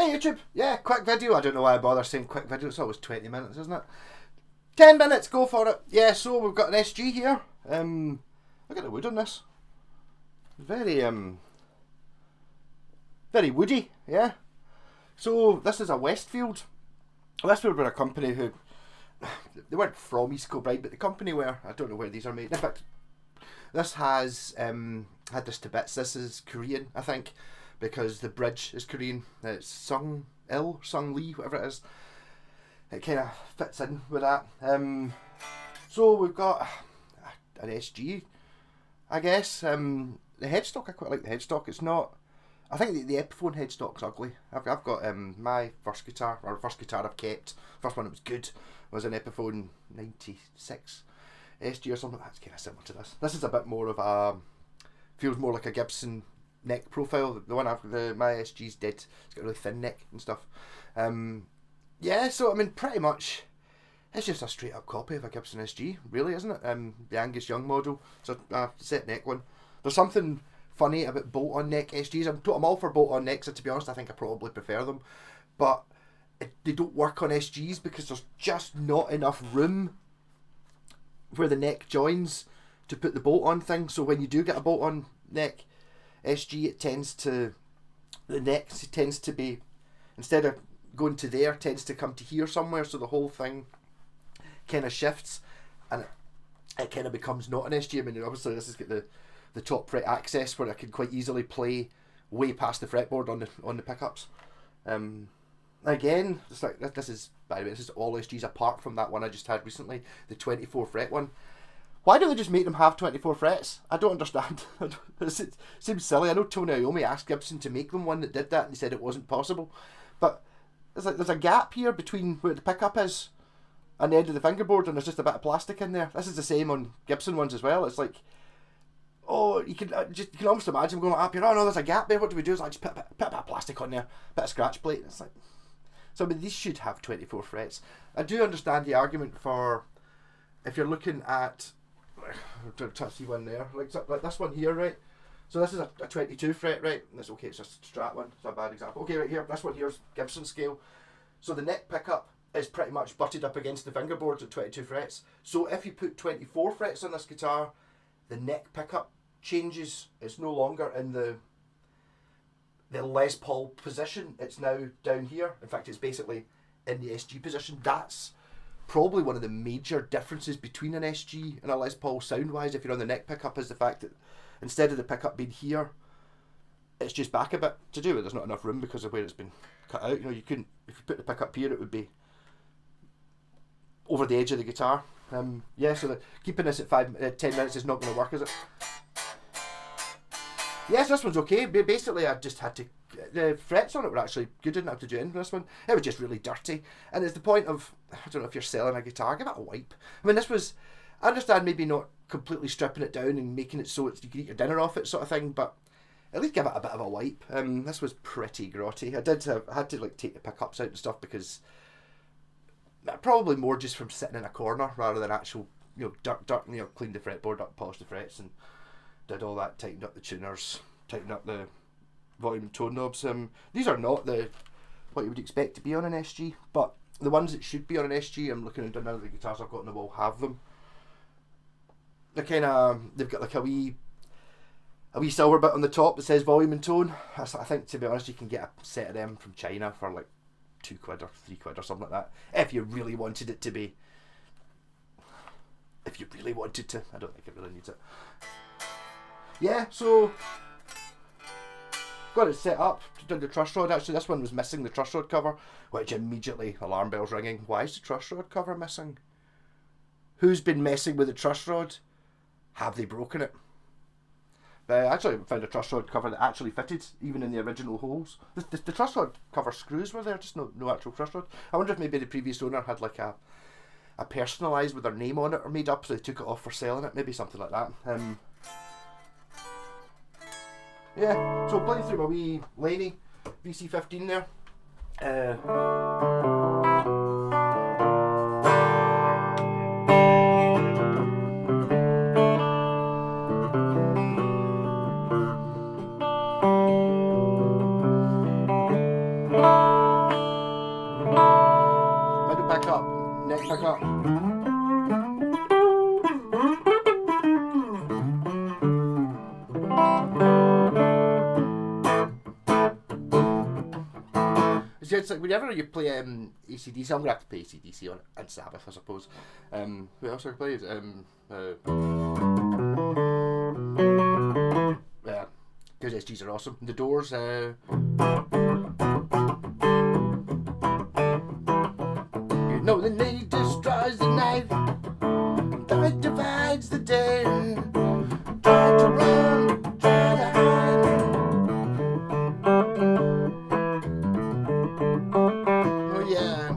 Hey YouTube, yeah, quick video. I don't know why I bother saying quick video, it's always 20 minutes, isn't it? 10 minutes, go for it. Yeah, so we've got an SG here. Look at the wood on this. Very, very woody, yeah. So this is a Westfield. Westfield were a company who, they weren't from East Kilbride, but the company were, I don't know where these are made. In fact, this has had this to bits. This is Korean, I think, because the bridge is Korean. It's Sung Lee, whatever it is. It kind of fits in with that. So we've got an SG, I guess. The headstock, I quite like the headstock. It's not, I think the Epiphone headstock's ugly. I've got my first guitar I've kept, first one that was good, was an Epiphone 96 SG or something. That's kind of similar to this. This is a bit more of a, feels more like a Gibson neck profile. The one after my SG's dead. It's got a really thin neck and stuff. Yeah, so I mean, pretty much, it's just a straight up copy of a Gibson SG, really, isn't it? The Angus Young model. It's a set neck one. There's something funny about bolt-on neck SGs. I'm all for bolt-on necks, and to be honest, I think I probably prefer them. But they don't work on SGs because there's just not enough room where the neck joins to put the bolt-on thing. So when you do get a bolt-on neck SG, the neck tends to be, instead of going to there, tends to come to here somewhere, so the whole thing kind of shifts and it kind of becomes not an SG. I mean, obviously this has got the top fret access where I can quite easily play way past the fretboard on the pickups. Again, it's like, this is, by the way, this is all SGs apart from that one I just had recently, the 24 fret one. Why don't they just make them have 24 frets? I don't understand. It seems silly. I know Tony Iommi asked Gibson to make them one that did that, and he said it wasn't possible. But there's a gap here between where the pickup is and the end of the fingerboard, and there's just a bit of plastic in there. This is the same on Gibson ones as well. It's like, oh, you can almost imagine going up here. Oh no, there's a gap there. What do we do? Is I just put a bit of plastic on there, bit of scratch plate. It's like, so I mean, these should have 24 frets. I do understand the argument for if you're looking at, I'm trying to see one there, like this one here, right? So this is a 22 fret, right? And that's okay, it's just a Strat one, it's not a bad example. Okay, right here, this one here's Gibson scale. So the neck pickup is pretty much butted up against the fingerboards at 22 frets. So if you put 24 frets on this guitar, the neck pickup changes. It's no longer in the Les Paul position, it's now down here. In fact, it's basically in the SG position. That's probably one of the major differences between an SG and a Les Paul sound-wise, if you're on the neck pickup, is the fact that instead of the pickup being here, it's just back a bit. To do it, there's not enough room because of where it's been cut out. You know, you couldn't, if you put the pickup here, it would be over the edge of the guitar. Yeah, so keeping this at 10 minutes is not going to work, is it? Yes, this one's okay. Basically, I just had to, the frets on it were actually good, didn't have to do anything with this one. It was just really dirty. And it's the point of, I don't know if you're selling a guitar, give it a wipe. I mean, this was, I understand maybe not completely stripping it down and making it so you can eat your dinner off it sort of thing, but at least give it a bit of a wipe. This was pretty grotty. I had to like take the pickups out and stuff because, probably more just from sitting in a corner rather than actual, dirt, cleaned the fretboard up, polished the frets and did all that, tightened up the tuners, tightened up the volume and tone knobs. These are not what you would expect to be on an SG, but the ones that should be on an SG, I'm looking at none of the guitars I've got on the wall have them. They're kind of, they've got like a wee silver bit on the top that says volume and tone. I think, to be honest, you can get a set of them from China for like £2 or £3 or something like that, if you really wanted it to be, I don't think it really needs it. Yeah, so got it set up, did the truss rod. Actually, this one was missing the truss rod cover, which immediately alarm bells ringing. Why is the truss rod cover missing? Who's been messing with the truss rod? Have they broken it? I actually found a truss rod cover that actually fitted, even in the original holes. The truss rod cover screws were there, just no actual truss rod. I wonder if maybe the previous owner had like a personalised with their name on it or made up, so they took it off for selling it, maybe something like that. Yeah, so playing through my wee Laney VC15 there. pickup. It's like whenever you play AC/DC, I'm gonna have to play AC/DC on it and Sabbath, I suppose. What else I play? Yeah, because SGs are awesome. The Doors. You know the night destroys the night, night divides the day. Try to run, try to hide. Oh yeah.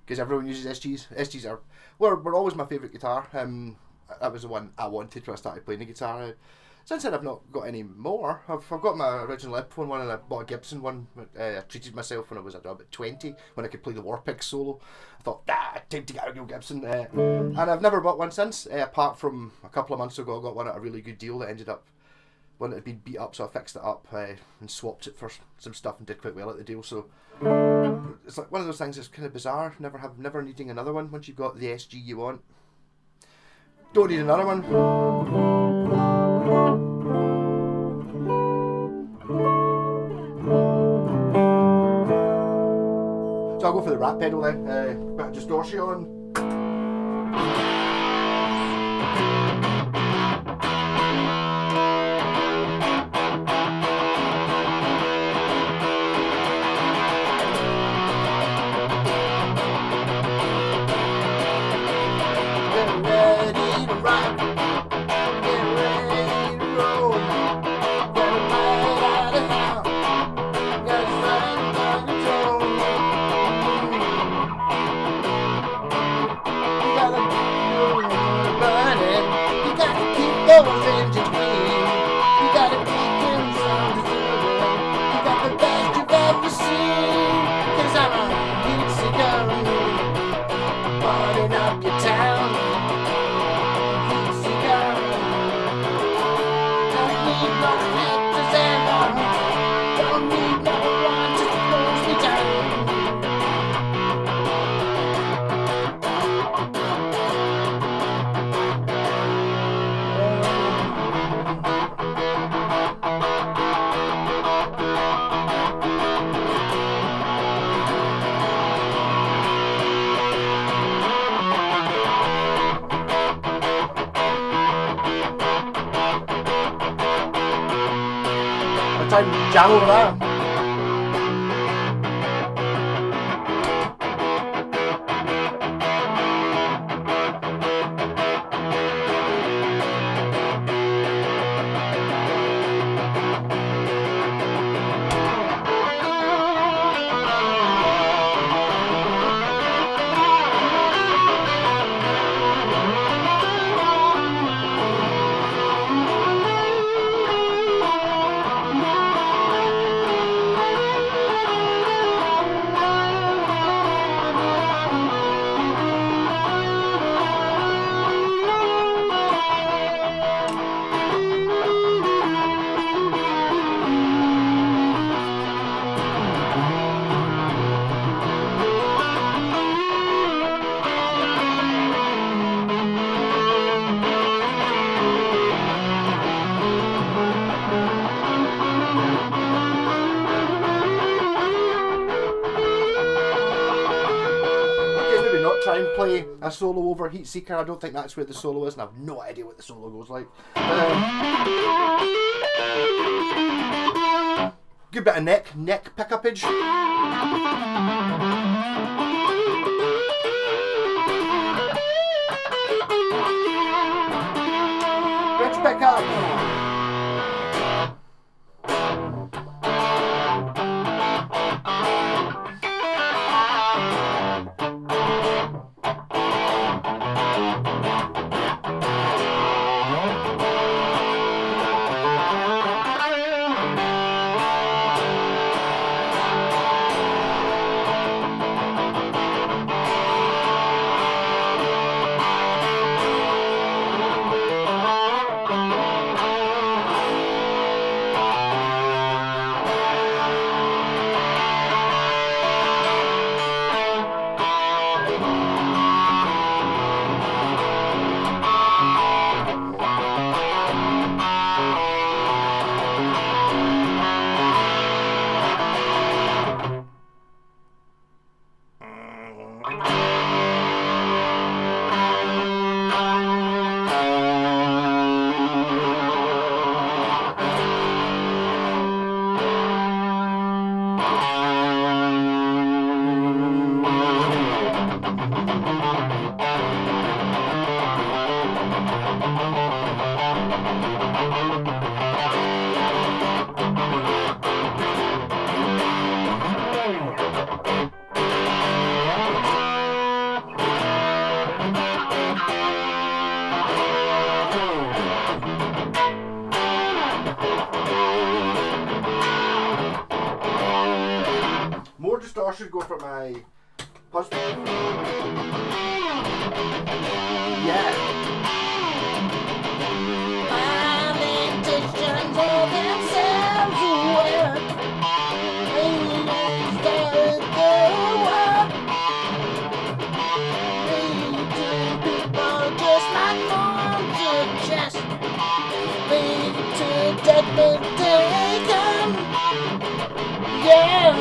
Because everyone uses SGs. SGs were always my favourite guitar. That was the one I wanted when I started playing the guitar. Since then I've not got any more. I've got my original Epiphone one and I bought a Gibson one. I treated myself when I was about 20 when I could play the Warpig solo. I thought, time to get a real Gibson. And I've never bought one since, apart from a couple of months ago I got one at a really good deal that ended up, one that had been beat up, so I fixed it up and swapped it for some stuff and did quite well at the deal. So it's like one of those things that's kind of bizarre, never needing another one once you've got the SG you want. Don't need another one. So I'll go for the rat pedal then, bit of distortion. Time to jam over that. Try and play a solo over Heat Seeker. I don't think that's where the solo is, and I've no idea what the solo goes like. Good bit of neck pickupage. Bridge pickup. More distortion, go for my husband. Yeah. Politicians all themselves aware. People just like forms of chess. Lead to death and take them. Yeah.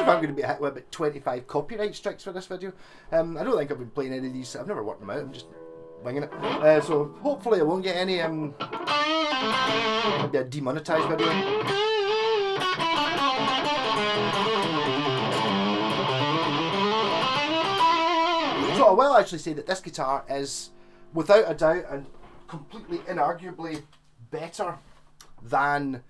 I'm going to be hit with about 25 copyright strikes for this video. I don't think I've been playing any of these. I've never worked them out. I'm just winging it. So hopefully I won't get any maybe a demonetized video. So I will actually say that this guitar is, without a doubt, and completely inarguably better than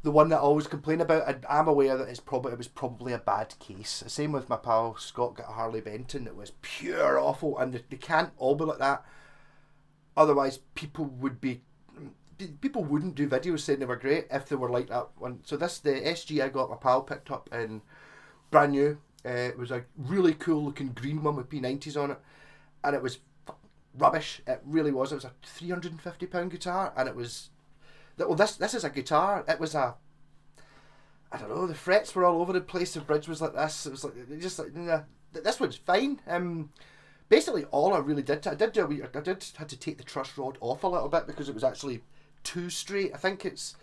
the one that I always complain about. I'm aware that it was probably a bad case. Same with my pal Scott got a Harley Benton that was pure awful, and they can't all be like that. Otherwise, people wouldn't do videos saying they were great if they were like that one. So the SG I got my pal picked up in brand new. It was a really cool looking green one with P90s on it, and it was rubbish. It really was. It was a £350 guitar, and it was. Well, this is a guitar. It was I don't know. The frets were all over the place. The bridge was like this. It was like this one's fine. Basically, all I really did, I had to take the truss rod off a little bit because it was actually too straight. I think it's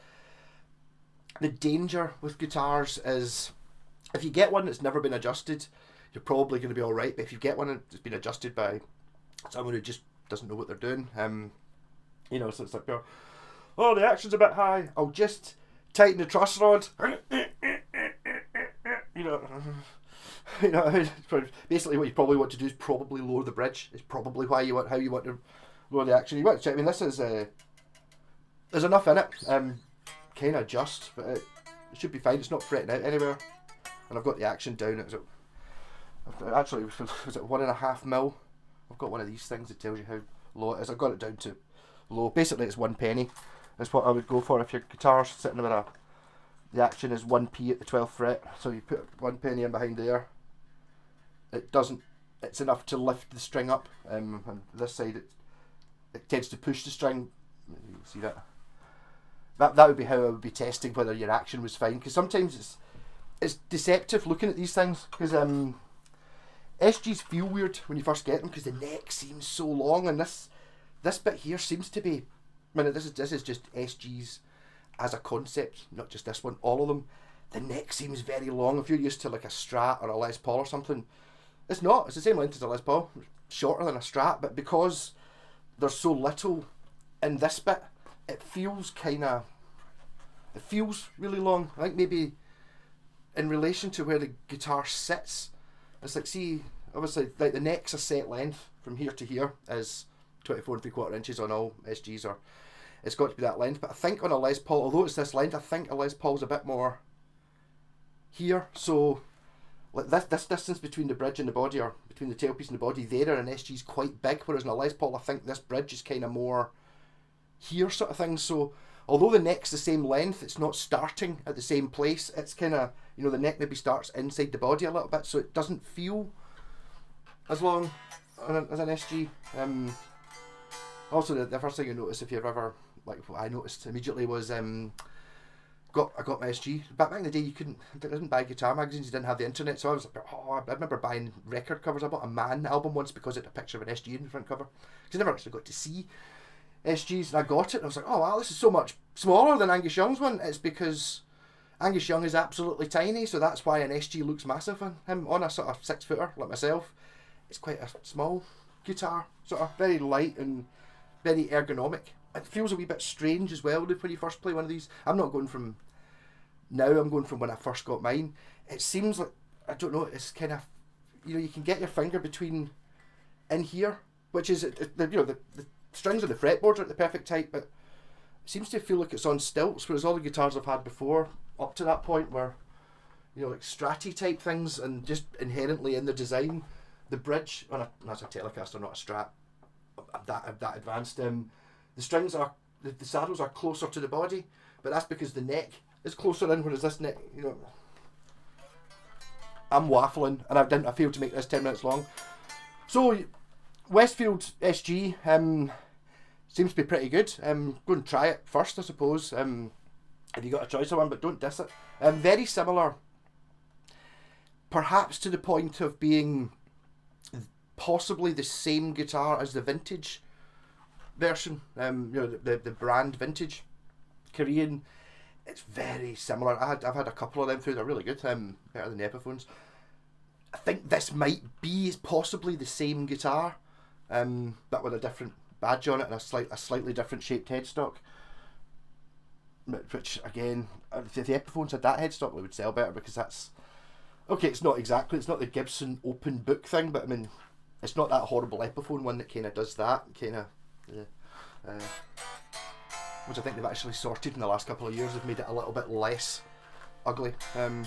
the danger with guitars is if you get one that's never been adjusted, you're probably going to be all right. But if you get one that's been adjusted by someone who just doesn't know what they're doing, so it's like, oh, the action's a bit high. I'll just tighten the truss rod. Basically what you probably want to do is probably lower the bridge. It's probably how you want to lower the action. You want to check. I mean, this is there's enough in it. Kind of adjust, but it should be fine. It's not fretting out anywhere. And I've got the action down. Was it 1.5 mil? I've got one of these things that tells you how low it is. I've got it down to low. Basically, it's 1 penny. That's what I would go for if your guitar's sitting with the action is 1p at the 12th fret. So you put 1 penny in behind there. It's enough to lift the string up. And this side it tends to push the string. You see that? That would be how I would be testing whether your action was fine. Because sometimes it's deceptive looking at these things. Because SGs feel weird when you first get them because the neck seems so long, and this bit here seems to be. I mean, this is just SGs as a concept, not just this one. All of them, the neck seems very long. If you're used to like a Strat or a Les Paul or something, it's not. It's the same length as a Les Paul, shorter than a Strat, but because there's so little in this bit, it feels really long. I think maybe in relation to where the guitar sits, it's like, see, obviously, like the neck's a set length from here to here is 24 3/4 inches on all SGs, or it's got to be that length. But I think on a Les Paul, although it's this length, I think a Les Paul's a bit more here. So like this distance between the bridge and the body, or between the tailpiece and the body, there in an SG's quite big, whereas in a Les Paul I think this bridge is kind of more here sort of thing. So although the neck's the same length, it's not starting at the same place. It's kind of, the neck maybe starts inside the body a little bit, so it doesn't feel as long as an SG. Also, the first thing you notice if you've ever, like what I noticed immediately was I got my SG. Back in the day, you didn't buy guitar magazines. You didn't have the internet, so I was like, I remember buying record covers. I bought a Man album once because it had a picture of an SG in the front cover. Because I never actually got to see SGs, and I got it. And I was like, oh wow, this is so much smaller than Angus Young's one. It's because Angus Young is absolutely tiny, so that's why an SG looks massive on him. On a sort of 6-footer like myself, it's quite a small guitar, sort of very light and very ergonomic. It feels a wee bit strange as well when you first play one of these. I'm not going from now, I'm going from when I first got mine. It seems like, I don't know, it's kind of, you can get your finger between in here, which is, the strings on the fretboards are at the perfect height, but it seems to feel like it's on stilts, whereas all the guitars I've had before, up to that point, were, like Stratty type things, and just inherently in the design, the bridge, that's a Telecaster, not a Strat, that advanced. The strings are, the saddles are closer to the body, but that's because the neck is closer in, whereas this neck, I'm waffling, and I failed to make this 10 minutes long. So, Westfield SG seems to be pretty good. Go and try it first, I suppose, if you got a choice of one, but don't diss it. Very similar, perhaps to the point of being possibly the same guitar as the vintage version, the brand vintage Korean. It's very similar. I've had a couple of them through. They're really good. Better than the Epiphones. I think this might be possibly the same guitar, but with a different badge on it and a slightly different shaped headstock. Which again, if the Epiphones had that headstock, they would sell better, because that's okay. It's not the Gibson open book thing, but I mean, it's not that horrible Epiphone one that kind of does that kind of. Which I think they've actually sorted in the last couple of years. They've made it a little bit less ugly. I'll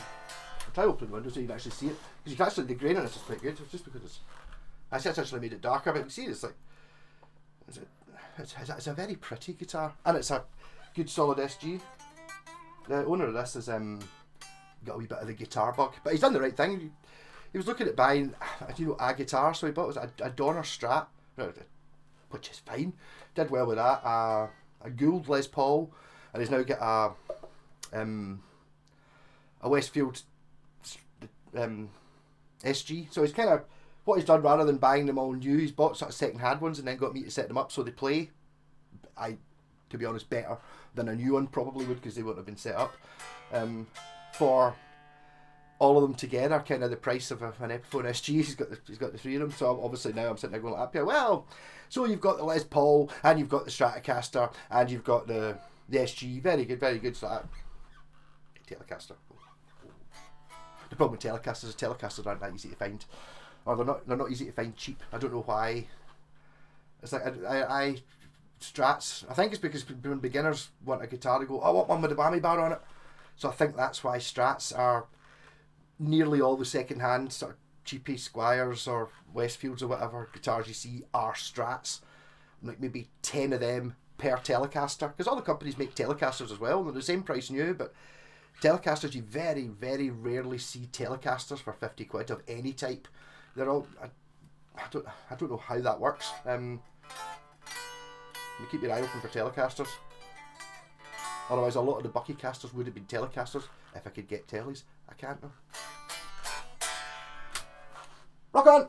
try opening the window so you can actually see it, because you can actually, the grain on it is quite good. It's just because it's actually made it darker, but you can see it's like it's a very pretty guitar, and it's a good solid SG. The owner of this has got a wee bit of the guitar bug, but he's done the right thing. He was looking at buying a guitar, so he bought a Donner Strat, which is fine. Did well with that. A Gould Les Paul, and he's now got a Westfield SG. So he's kind of, what he's done, rather than buying them all new, he's bought sort of second-hand ones and then got me to set them up so they play, to be honest, better than a new one probably would, because they wouldn't have been set up. For all of them together, kind of the price of an Epiphone SG. He's got the three of them. So obviously now I'm sitting there going, well, so you've got the Les Paul, and you've got the Stratocaster, and you've got the SG. Very good, very good. So Telecaster. The problem with Telecasters aren't that easy to find, or they're not easy to find cheap. I don't know why. It's like I Strats. I think it's because when beginners want a guitar, they go, I want one with a whammy bar on it. So I think that's why Strats are nearly all the second-hand sort of cheapy Squires or Westfields or whatever guitars you see are Strats. Like maybe 10 of them per Telecaster, because all the companies make Telecasters as well, and they're the same price new, but Telecasters, you very, very rarely see Telecasters for 50 quid of any type. They're all, I don't know how that works. You keep your eye open for Telecasters. Otherwise, a lot of the Bucky casters would have been Telecasters if I could get tellies. I can't though. Rock on!